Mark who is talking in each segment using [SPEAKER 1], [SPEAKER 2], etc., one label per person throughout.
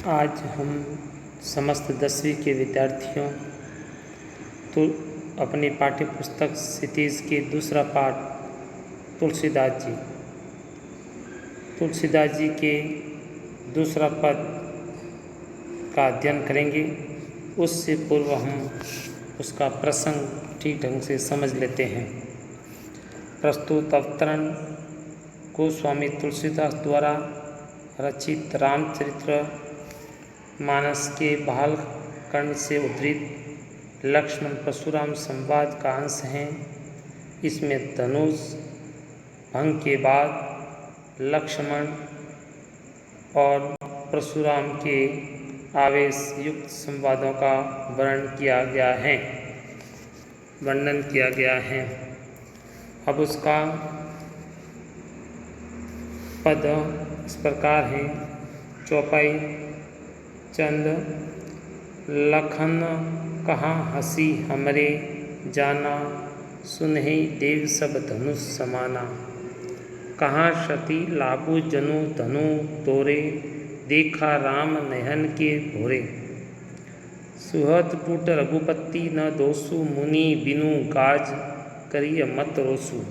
[SPEAKER 1] आज हम समस्त 10वीं के विद्यार्थियों तो अपनी पाठ्य पुस्तक क्षितिज के दूसरा पाठ तुलसीदास जी के दूसरा पद का अध्ययन करेंगे। उससे पूर्व हम उसका प्रसंग ठीक ढंग से समझ लेते हैं। प्रस्तुत अवतरण गोस्वामी तुलसीदास द्वारा रचित रामचरित्र मानस के बालखंड से उद्धृत लक्ष्मण परशुराम संवाद का अंश है। इसमें धनुष भंग के बाद लक्ष्मण और परशुराम के आवेश युक्त संवादों का वर्णन किया गया है। अब उसका पद इस प्रकार है। चौपाई चंद लखन कहाँ हंसी हमरे जाना, सुनहि देव सब धनुष समाना। कहाँ सती लाबू जनु धनु तोरे, देखा राम नयन के भोरे। सुहत टूट रघुपति न दोसु, मुनि बिनु गाज करिय मत रोसु।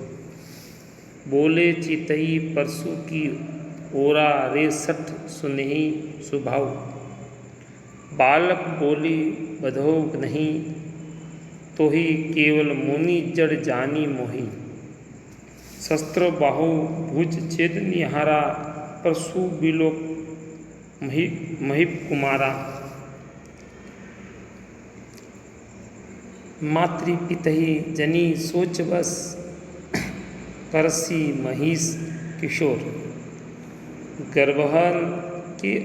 [SPEAKER 1] बोले चितई परसु की ओरा, रे सठ सुनहि सुभाऊ। बालक बोली बधो नहीं, तो ही केवल मुनि जड़ जानी मोही। शस्त्र बाहु भुज छेद निहारा, परशु बिलोक महिप कुमारा। मातृपितहि जनी सोच बस, करसी महिष किशोर। गर्भहन के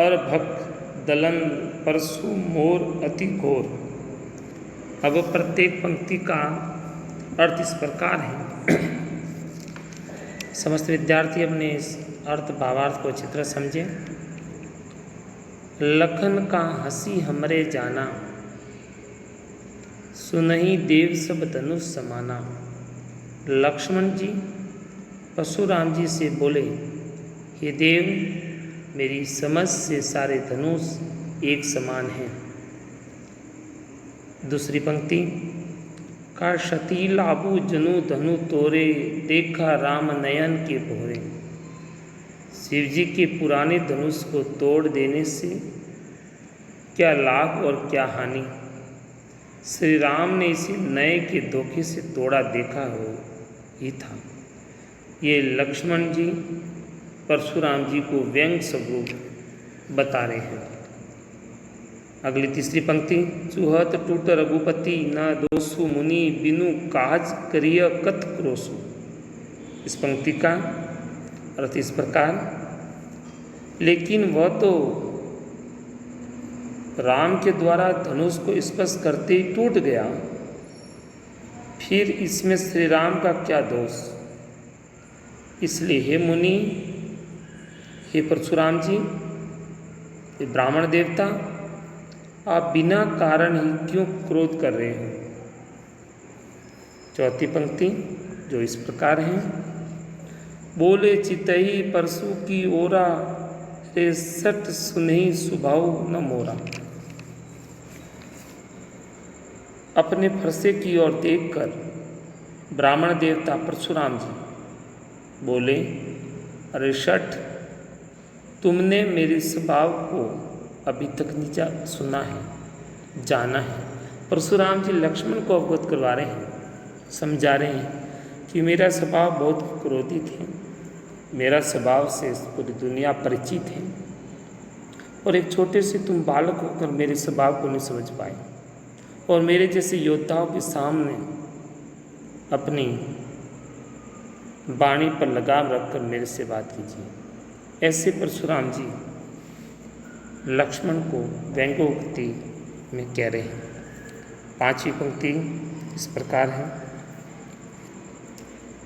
[SPEAKER 1] अर्भक दलन, परशु मोर अति घोर। अब प्रत्येक पंक्ति का अर्थ इस प्रकार है। समस्त विद्यार्थी अपने इस अर्थ भावार्थ को अच्छी तरह समझें। लखन का हंसी हमरे जाना, सुनहि देव सब धनुष समाना। लक्ष्मण जी परशुराम जी से बोले, हे देव, मेरी समझ से सारे धनुष एक समान हैं। दूसरी पंक्ति, का सती लाबू जनु धनु तोरे, देखा राम नयन के भोरे। शिव जी के पुराने धनुष को तोड़ देने से क्या लाभ और क्या हानि। श्री राम ने इसे नए के धोखे से तोड़ा देखा हो ही था। ये लक्ष्मण जी परशुराम जी को व्यंग स्वरूप बता रहे हैं। अगली तीसरी पंक्ति, चूहत टूट रघुपति न दोसु, मुनि बिनु काज करिय कत क्रोसु। इस पंक्ति का अर्थ इस प्रकार, लेकिन वह तो राम के द्वारा धनुष को स्पर्श करते ही टूट गया, फिर इसमें श्री राम का क्या दोष। इसलिए हे मुनि, हे परशुराम जी, हे ब्राह्मण देवता, आप बिना कारण ही क्यों क्रोध कर रहे हो। चौथी पंक्ति जो इस प्रकार है, बोले चितई परसु की ओरा, रे सट सुनहि सुभाऊ न मोरा। अपने फरसे की ओर देखकर ब्राह्मण देवता परशुराम जी बोले, अरे शठ, तुमने मेरे स्वभाव को अभी तक नहीं सुना है, जाना है। परशुराम जी लक्ष्मण को अवगत करवा रहे हैं, समझा रहे हैं कि मेरा स्वभाव बहुत क्रोधित है, मेरा स्वभाव से पूरी दुनिया परिचित है, और एक छोटे से तुम बालक होकर मेरे स्वभाव को नहीं समझ पाए, और मेरे जैसे योद्धाओं के सामने अपनी वाणी पर लगाम रखकर मेरे से बात कीजिए। ऐसे परशुराम जी लक्ष्मण को व्यंग्योक्ति में कह रहे हैं। पांचवी पंक्ति इस प्रकार है,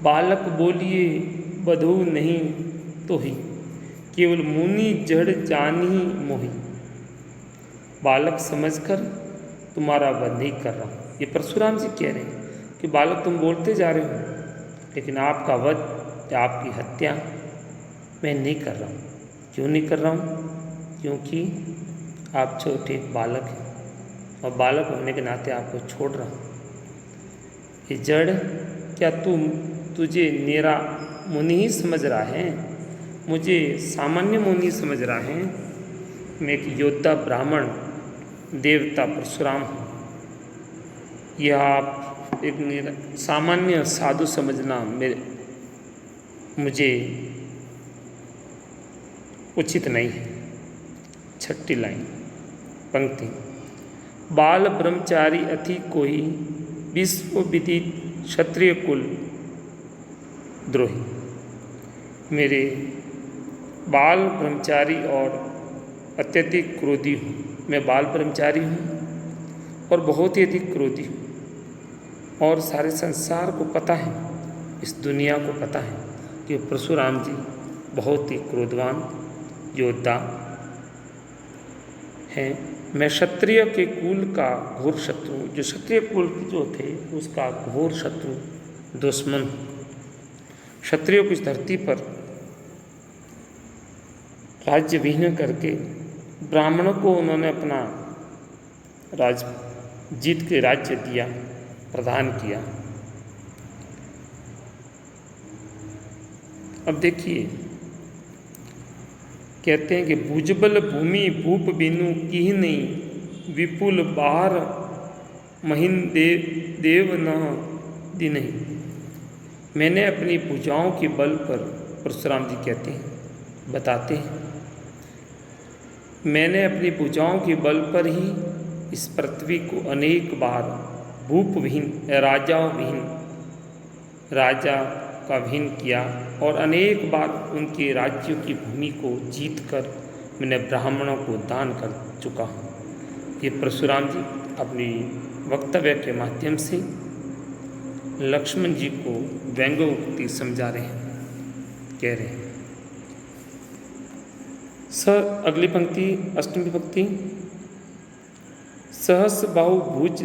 [SPEAKER 1] बालक बोलिए बधू नहीं, तो ही केवल मुनि जड़ जानी मोही। बालक समझकर तुम्हारा वध नहीं कर रहा हूँ। ये परशुराम जी कह रहे हैं कि बालक तुम बोलते जा रहे हो, लेकिन आपका वध या आपकी हत्या मैं नहीं कर रहा हूँ। क्यों नहीं कर रहा हूँ? क्योंकि आप छोटे बालक हैं और बालक होने के नाते आपको छोड़ रहा हूँ। ये जड़, क्या तुझे मेरा मुनि ही समझ रहा है, मुझे सामान्य मुनि समझ रहा है? मैं एक योद्धा ब्राह्मण देवता परशुराम हूँ। यह आप एक सामान्य साधु समझना मुझे उचित नहीं है। 6ठी लाइन पंक्ति। बाल ब्रह्मचारी अति कोई, विश्व विदित क्षत्रिय कुल द्रोही। मेरे बाल ब्रह्मचारी और अत्यधिक क्रोधी हूँ। मैं बाल ब्रह्मचारी हूँ और बहुत ही अधिक क्रोधी हूँ, और सारे संसार को पता है, इस दुनिया को पता है कि परशुराम जी बहुत ही क्रोधवान योद्धा हैं। मैं क्षत्रिय के कुल का घोर शत्रु, जो क्षत्रिय कुल जो थे उसका घोर शत्रु दुश्मन हूँ। क्षत्रियों की इस धरती पर राज्य विहीन करके ब्राह्मणों को उन्होंने अपना जीत के राज्य दिया, प्रदान किया। अब देखिए, कहते हैं कि भुजबल भूमि भूप बिनु की नहीं, विपुल बाहर महीन देव न दिनहि। मैंने अपनी भुजाओं के बल पर, परशुराम जी कहते हैं, बताते हैं, मैंने अपनी भुजाओं के बल पर ही इस पृथ्वी को अनेक बार भूप विहीन, राजाओं विहीन, राजा का विहीन किया, और अनेक बार उनके राज्यों की भूमि को जीतकर मैंने ब्राह्मणों को दान कर चुका हूँ। ये परशुराम जी अपनी वक्तव्य के माध्यम से लक्ष्मण जी को व्यंग्योक्ति समझा रहे हैं, कह रहे हैं। अगली पंक्ति 8वीं विभक्ति। सहस बाहु भुज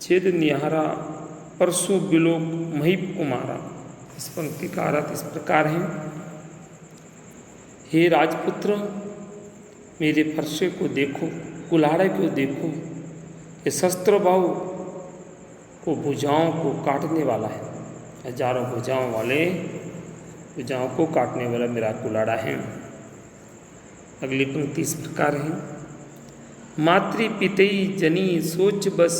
[SPEAKER 1] छेद निहारा, परशु बिलोक महीप कुमारा। इस पंक्ति का अर्थ इस प्रकार है। हे राजपुत्र, मेरे फरसे को देखो, कुल्हाड़े को देखो, ये शस्त्र बाहु को भुजाओं को काटने वाला है, हजारों भुजाओं वाले, भुजाओं को काटने वाला मेरा कुल्हाड़ा है। अगली पंक्ति इस प्रकार है। मातृ पितई जनी सोच बस,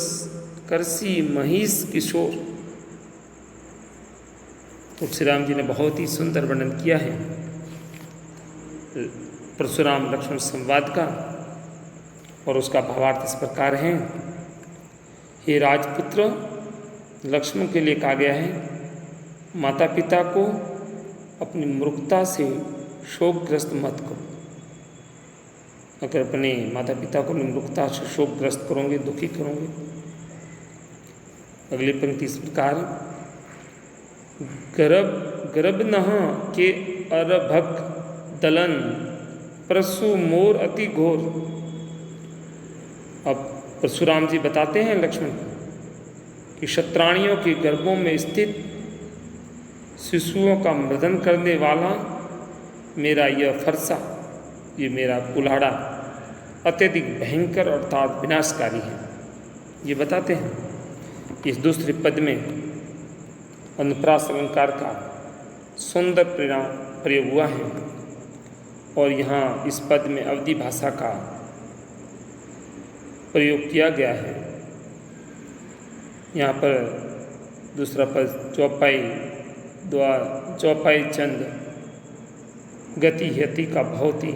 [SPEAKER 1] करसी महिष किशोर। तुलसीराम जी ने बहुत ही सुंदर वर्णन किया है परशुराम लक्ष्मण संवाद का, और उसका भावार्थ इस प्रकार है। हे राजपुत्र, लक्ष्मण के लिए कहा गया है, माता पिता को अपनी मूर्खता से शोकग्रस्त मत करो। अगर अपने माता पिता को मूर्खता से शोकग्रस्त करोगे, दुखी करोगे। अगली पंक्ति इस प्रकार। गर्भ नह के अरभक दलन, परशु मोर अति घोर। अब परशुराम जी बताते हैं लक्ष्मण को कि क्षत्राणियों के गर्भों में स्थित शिशुओं का मृदन करने वाला मेरा यह फरसा, ये मेरा कुल्हाड़ा अत्यधिक भयंकर अर्थात विनाशकारी है। ये बताते हैं। इस दूसरे पद में अनुप्रास अलंकार का सुंदर प्रयोग हुआ है, और यहाँ इस पद में अवधी भाषा का प्रयोग किया गया है। यहाँ पर दूसरा पद चौपाई चंद गति यति का बहुत ही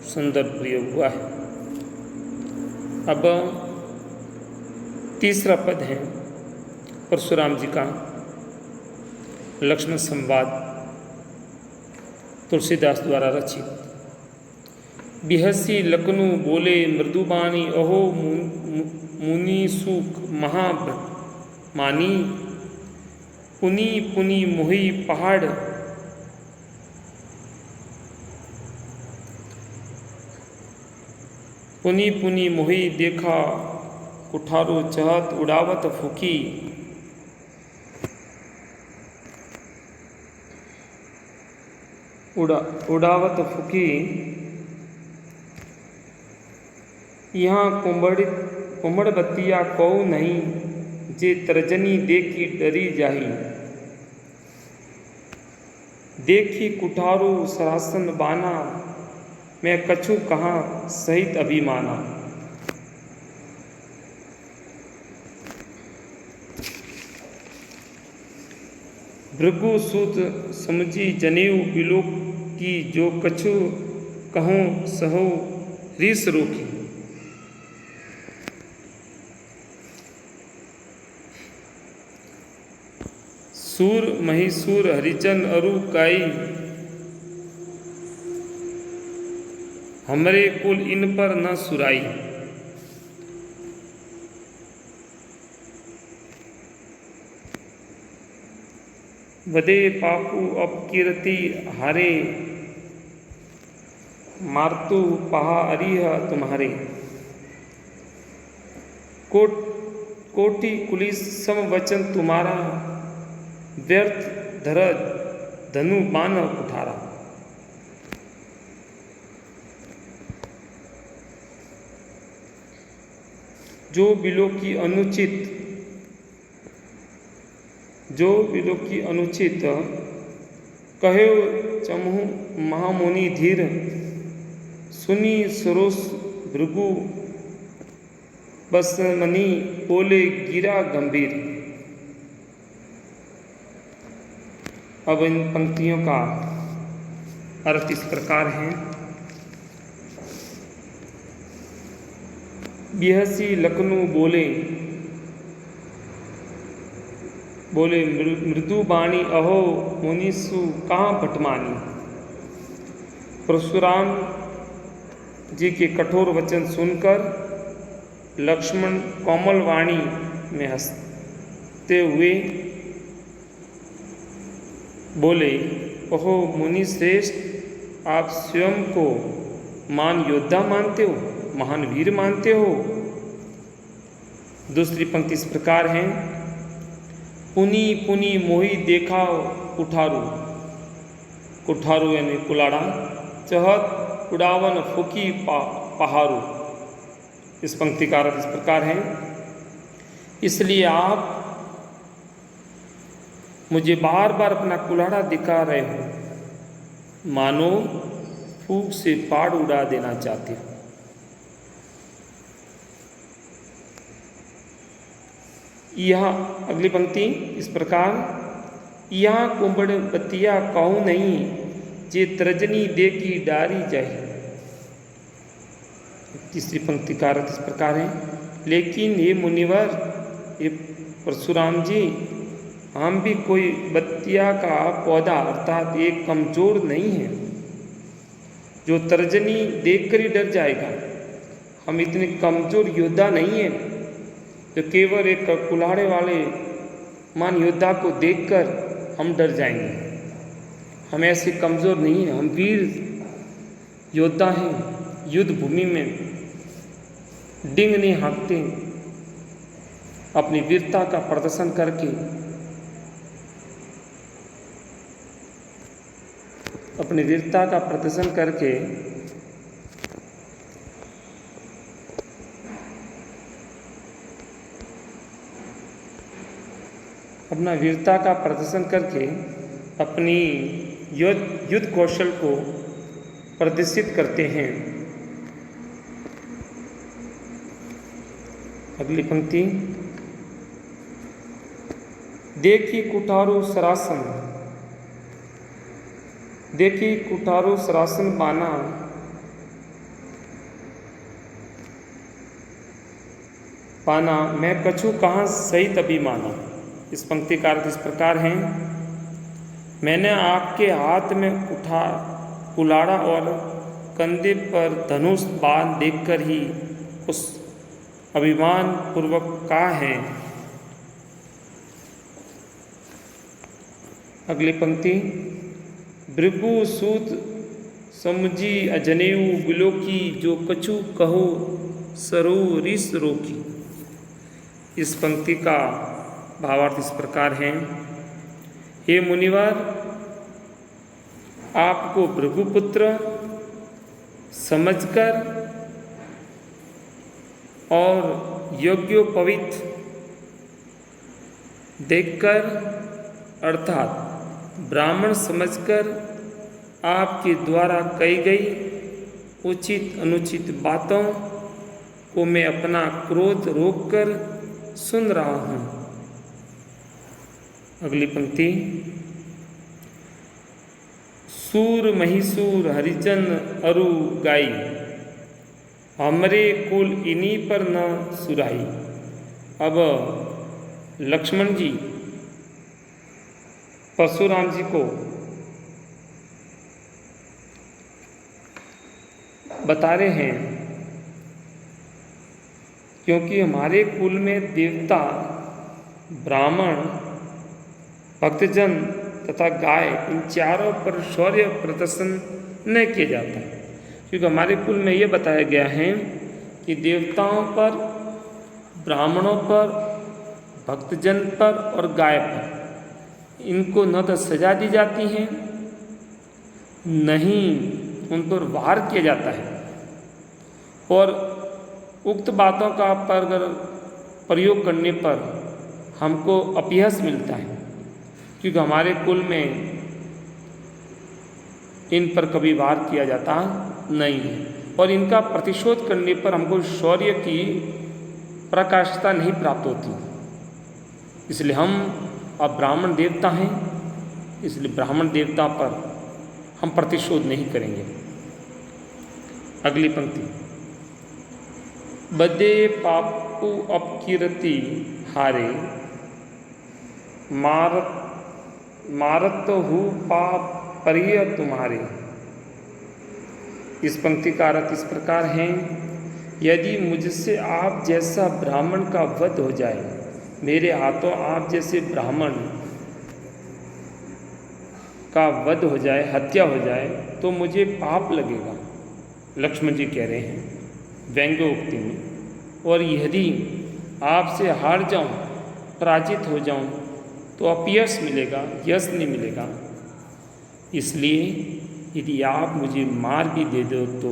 [SPEAKER 1] सुंदर प्रयोग हुआ है। अब तीसरा पद है परशुराम जी का लक्ष्मण संवाद, तुलसीदास द्वारा रचित। बिहसी लखनु बोले मृदुबानी, अहो मुनि सुख महाभ्रट मानी। पुनि पुनि मोहि पहाड़, पुनि पुनि मोहि देखा कुठारो चहत उड़ावत फूकी। उड़ावत फूकी यहाँ कुम्भड़ बतिया कौ नहीं, जे तर्जनी देखी डरी जाही। देखी कुठारो सरासन बाना, मैं कछु कहाँ सहित अभिमाना। भृगु सूत समझी जनेऊ बिलो की, जो कछु कहूँ सहो रीस रोकी। सूर महिसूर हरिजन अरु काई, हमरे कुल इन पर न सुराई। वदे पापू अपकीर्ति हारे, मारतु पहा अरिह तुम्हारे। कोटि कुलिस सम वचन तुम्हारा, व्यर्थ धर धनु बान उठारा। जो बिलो की अनुचित कहे चमहु महामुनि धीर, सुनी सरोस भृगु बस मनी, बोले गिरा गंभीर। अब इन पंक्तियों का अर्थ इस प्रकार है। बिहसी लखनऊ बोले मृदु बाणी, अहो मुनिसु कहाँ भटमानी। परशुराम जी के कठोर वचन सुनकर लक्ष्मण कोमल वाणी में हंसते हुए बोले, ओहो मुनि श्रेष्ठ, आप स्वयं को महान योद्धा मानते हो, महान वीर मानते हो। दूसरी पंक्ति इस प्रकार है। पुनी पुनी मोही देखाओ कुठारू, कुठारू यानी कुलाड़ा, चहत उड़ावन फुकी पहारू। इस पंक्ति का अर्थ इस प्रकार है। इसलिए आप मुझे बार बार अपना कुल्हाड़ा दिखा रहे हो, मानो फूंक से पहाड़ उड़ा देना चाहते हो। यह अगली पंक्ति इस प्रकार, यहाँ कुंभड़ बतिया कहूँ नहीं, जे तर्जनी देखी डारी जाही। तीसरी पंक्ति का अर्थ इस प्रकार है। लेकिन ये मुनिवर, ये परशुराम जी, हम भी कोई बतिया का पौधा अर्थात एक कमजोर नहीं है जो तर्जनी देखकर ही डर जाएगा। हम इतने कमजोर योद्धा नहीं है तो केवल एक कुल्हाड़े वाले मान योद्धा को देखकर हम डर जाएंगे। हम ऐसे कमज़ोर नहीं हैं, हम वीर योद्धा हैं। युद्ध भूमि में डिंग नहीं हाँकते, अपनी वीरता का प्रदर्शन करके अपनी युद्ध कौशल को प्रदर्शित करते हैं। अगली पंक्ति, देखी कुठारो सरासन बाना, मैं कछु कहाँ सहित अभिमाना। इस पंक्ति का अर्थ इस प्रकार है। मैंने आपके हाथ में कुल्हाड़ा और कंधे पर धनुष बाण देखकर ही उस अभिमान पूर्वक कहा है। अगली पंक्ति, भृगु सूत समझी अजनेऊ बिलोकी, जो कछु कहो सरो रिस रोकी। इस पंक्ति का भावार्थ इस प्रकार है। हे मुनिवर, आपको भृगुपुत्र समझकर और योग्योपवीत देखकर अर्थात ब्राह्मण समझकर आपके द्वारा कही गई उचित अनुचित बातों को मैं अपना क्रोध रोककर सुन रहा हूँ। अगली पंक्ति, सूर महिसूर हरिजन अरु गाई, हमरे कुल इन्हीं पर न सुराई। अब लक्ष्मण जी परशुराम जी को बता रहे हैं, क्योंकि हमारे कुल में देवता, ब्राह्मण, भक्तजन तथा गाय, इन चारों पर शौर्य प्रदर्शन न किया जाता है। क्योंकि हमारे कुल में ये बताया गया है कि देवताओं पर, ब्राह्मणों पर, भक्तजन पर और गाय पर इनको न तो सजा दी जाती है, नहीं उन पर वार किया जाता है। और उक्त बातों का प्रयोग करने पर हमको अपयश मिलता है, क्योंकि हमारे कुल में इन पर कभी वार किया जाता नहीं है और इनका प्रतिशोध करने पर हमको शौर्य की प्रकाशता नहीं प्राप्त होती। इसलिए हम अब ब्राह्मण देवता हैं, इसलिए ब्राह्मण देवता पर हम प्रतिशोध नहीं करेंगे। अगली पंक्ति, बदे पापु अपकीर्ति हारे, मारत हूँ पाप परिय तुम्हारे। इस पंक्ति का अर्थ इस प्रकार है, यदि मुझसे आप जैसा ब्राह्मण का वध हो जाए, मेरे हाथों आप जैसे ब्राह्मण का वध हो जाए, हत्या हो जाए, तो मुझे पाप लगेगा। लक्ष्मण जी कह रहे हैं व्यंग्योक्ति में। और यदि आपसे हार जाऊं, पराजित हो जाऊं, तो अपयश मिलेगा, यश नहीं मिलेगा। इसलिए यदि आप मुझे मार भी दे दो तो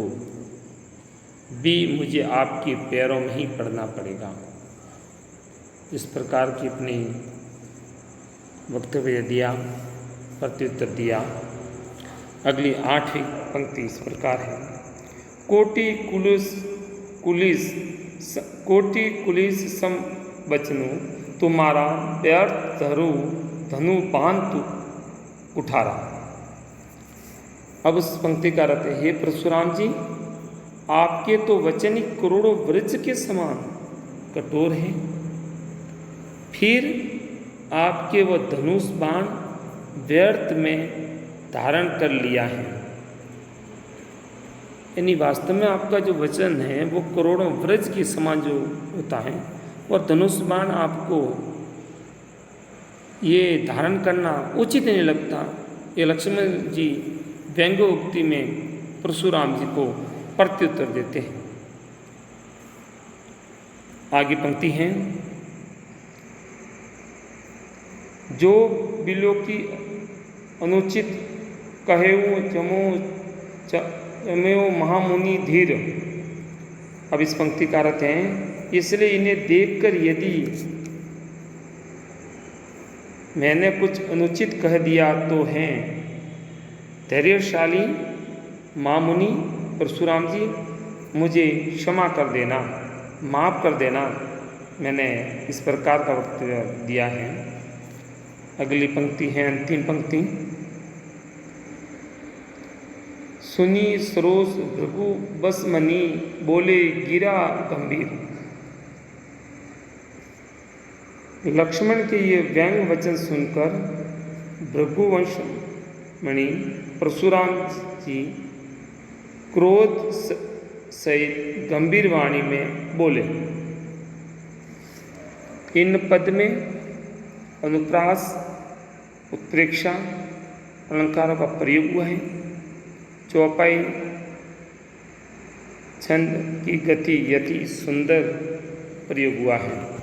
[SPEAKER 1] भी मुझे आपके पैरों में ही पड़ना पड़ेगा। इस प्रकार की अपनी वक्तव्य दिया, प्रत्युत्तर दिया। अगली 8वीं पंक्ति इस प्रकार है, कोटि कुलिस सम बचनु, तुम्हारा व्यर्थ धनु बांध तू उठारा। अब उस पंक्ति का अर्थ है, हे परशुराम जी, आपके तो वचन ही करोड़ों वृक्ष के समान कठोर हैं, फिर आपके वह धनुष बाण व्यर्थ में धारण कर लिया है। यानी वास्तव में आपका जो वचन है वो करोड़ों वृक्ष के समान जो होता है, और धनुष बाण आपको ये धारण करना उचित नहीं लगता। ये लक्ष्मण जी व्यंग्योक्ति में परशुराम जी को प्रत्युत्तर देते हैं। आगे पंक्ति है, जो बिलो की अनुचित कहेऊ जमेऊ महामुनि धीर। अब इस पंक्ति का अर्थ है, इसलिए इन्हें देखकर यदि मैंने कुछ अनुचित कह दिया तो हैं धैर्यशाली महामुनि परशुराम जी, मुझे क्षमा कर देना, माफ़ कर देना। मैंने इस प्रकार का वक्तव्य दिया है। अगली पंक्ति है अंतिम पंक्ति, सुनी सरोज भृगु बस मनी, बोले गिरा गंभीर। लक्ष्मण के ये व्यंग वचन सुनकर भृगुवंश मणि परशुराम जी क्रोध सहित गंभीर वाणी में बोले। इन पद में अनुप्रास, उत्प्रेक्षा अलंकारों का प्रयोग हुआ है। चौपाई छंद की गति यति सुंदर प्रयोग हुआ है।